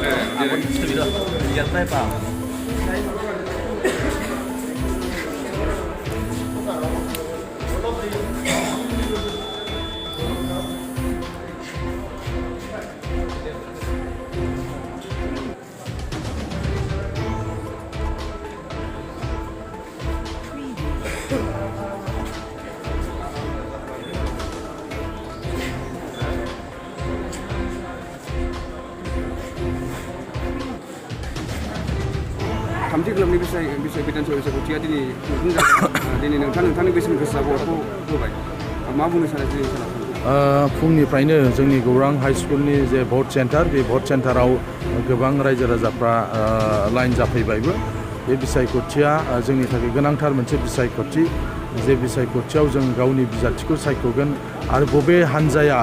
한번 드셔보세요. 양파이빵. थामथि क्लाबनि बिसय बिधान सभा बिसायख'थिया दिनै खुंफुं जादों दिनै नोंथांनि बेसेन गोसा भटखौ होबाय मा बुंनो सानो दिनै सानाव फुंनिफ्रायनो जोंनि गौरां हाइ स्कुलनि जे भट सेन्टार बे भट सेन्टाराव गोबां रायजो राजाफ्रा लाइन जाफैबायबो बे बिसायख'थिया जोंनि थाखाय गोनांथार मोनसे बिसायख'थि जे बिसायख'थियाव जों गावनि बिजाथिखौ सायख'गोन आरो बबे हान्जाया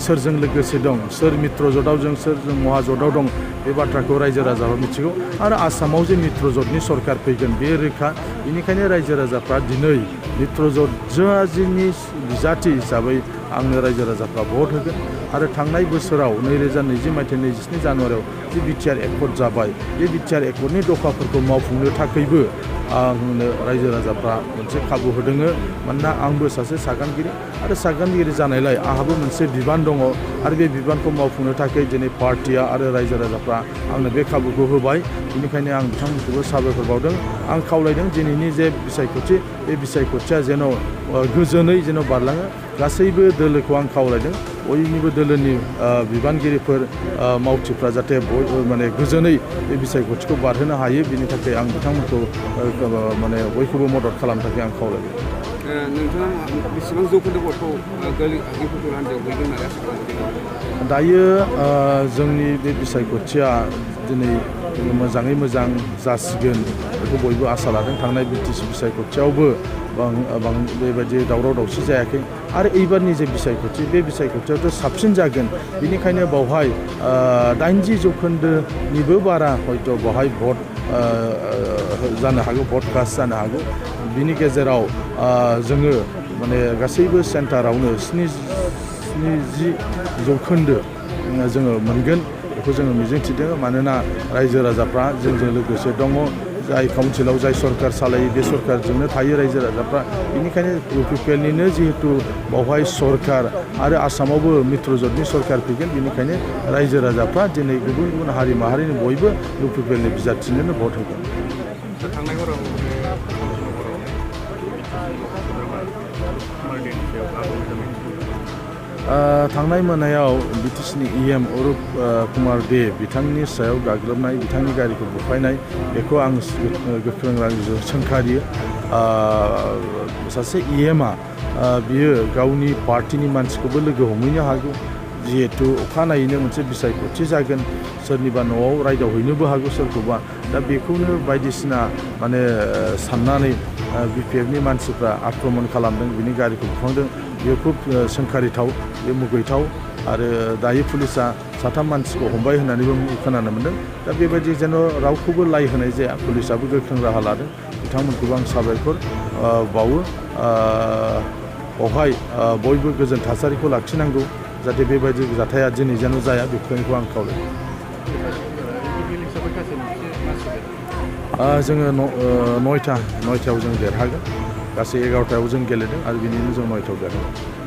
सोरजों लोगोसे दं सोर मित्र ज'टआव जों सोरजों महाजोटआव दं बे बाथ्राखौ रायजो राजाफ्रा मिथिगौ आरो आसामाव जे मित्र ज'टनि सरकार फैगोन बे रोखा बेनिखायनो रायजो राजाफ्रा दिनै मित्र ज'टनि बिजाथि हिसाबै आंनो रायजो राजाफ्रा भट होगोन आरो थांनाय बोसोराव 2020 मायथाइनि 27 जानुवारियाव जे बिटिआर एकर्ड जाबाय बे बिटिआर एकर्डनि दफाफोरखौ मावफुंनो थाखायबो आंनो रायजो राजाफ्रा मोनसे खाबु होदों मानोना आंबो सासे सागानगिरि आरो सागानगिरि जानायलाय आंहाबो मोनसे बिबान दङ आरो बे बिबानखौ मावफुंनो थाखाय दिनै पार्टिया आरो रायजो राजाफ्रा आंनो बे खाबुखौ होबाय बेनिखायनो आं बिथांमोनखौबो साबायखर बावदों आं खावलायदों दिनैनि जे बिसायख'थि बे बिसायख'थिया जेन' गोजोनै जेन' बारलाङो गासैबो दोलोखौ आं खावलायदों बयनिबो दोलोनि बिबानगिरिफोर मावथिफ्रा जाहाथे माने गोजोनै बे बिसायख'थिखौ बारहोनो हायो बिनि थाखाय आं बिथांमोनखौ माने बयखौबो मदद खालामनो थाखाय आं खावलायदों नोंथाङा बेसेबां जौखोन्दो भटखौ हान्जायाव हैगोन होननानै आसा खालामदों दायो जोंनि बे बिसायख'थिया दिनै मोजाङै मोजां जासिगोन बेखौ बयबो आसा लादों थांनाय बिटिसि बिसायख'थियावबो बेबायदि दावराव दावसि जायाखै आरो एबारनि जे बिसायख'थि बे बिसायख'थियावथ' साबसिन जागोन बेनिखायनो बावहाय 80% बारा हयथ' बावहाय भट जानो हागौ भट कास्ट जानो हागौ बिनि गेजेराव जोङो माने गासैबो सेन्टारावनो 70% जोङो मोनगोन बेखौ जोङो मिजिंथिदों मानोना रायजो राजाफ्रा जोंजों लोगोसे दङ जाय काउन्सिलाव जाय सरकार सालायो बे सरकारजोंनो थायो रायजो राजाफ्रा बेनिखायनो इउपिपिएलनिनो जिहेतु बावहाय सरकार आरो आसामावबो मित्र ज'टनि सरकार फैगोन बेनिखायनो रायजो राजाफ्रा दिनै गुबुन गुबुन हारि माहारिनि बयबो इउपिपिएलनि बिजाथिनोनो भट होगोन थांनाय मोनायाव बिटिसिनि इएम अरुप कुमार दे बिथांनि सायाव गाग्लोबनाय बिथांनि गारिखौ बुफायनाय बेखौ आं गोख्रों रायजोजों सोंखारियो सासे इएमआ बियो गावनि पार्टिनि मानसिखौबो लोगो हमहैनो हागौ जिहेतु अखानायैनो मोनसे बिसायख'थि जागोन सोरनिबा न'आव रायदावहैनोबो हागौ सोरखौबा दा बेखौनो बायदिसिना माने साननानै बिपिएफनि मानसिफ्रा आक्रमण खालामदों बिनि गारिखौ बुखांदों बेयो खुब सोंखारिथाव बे मुगैथाव आरो दायो पुलिसा 3 मानसिखौ हमबाय होननानैबो खोनानो मोन्दों दा बेबायदि जेन' रावखौबो लाय होनाय जाया पुलिसाबो गोख्रों राहा लादों बिथांमोनखौबो आं साबायखर बावो बावहाय बयबो गोजोन थासारिखौ लाखिनांगौ जाहाथे बेबायदि जाथाया दिनै जेन' जाया बेखौ आं खावलायो जोङो 9टायाव जों देरहागोन गासै 11टायाव जों गेलेदों आरो बिनिनो जों 9टायाव देरहागोन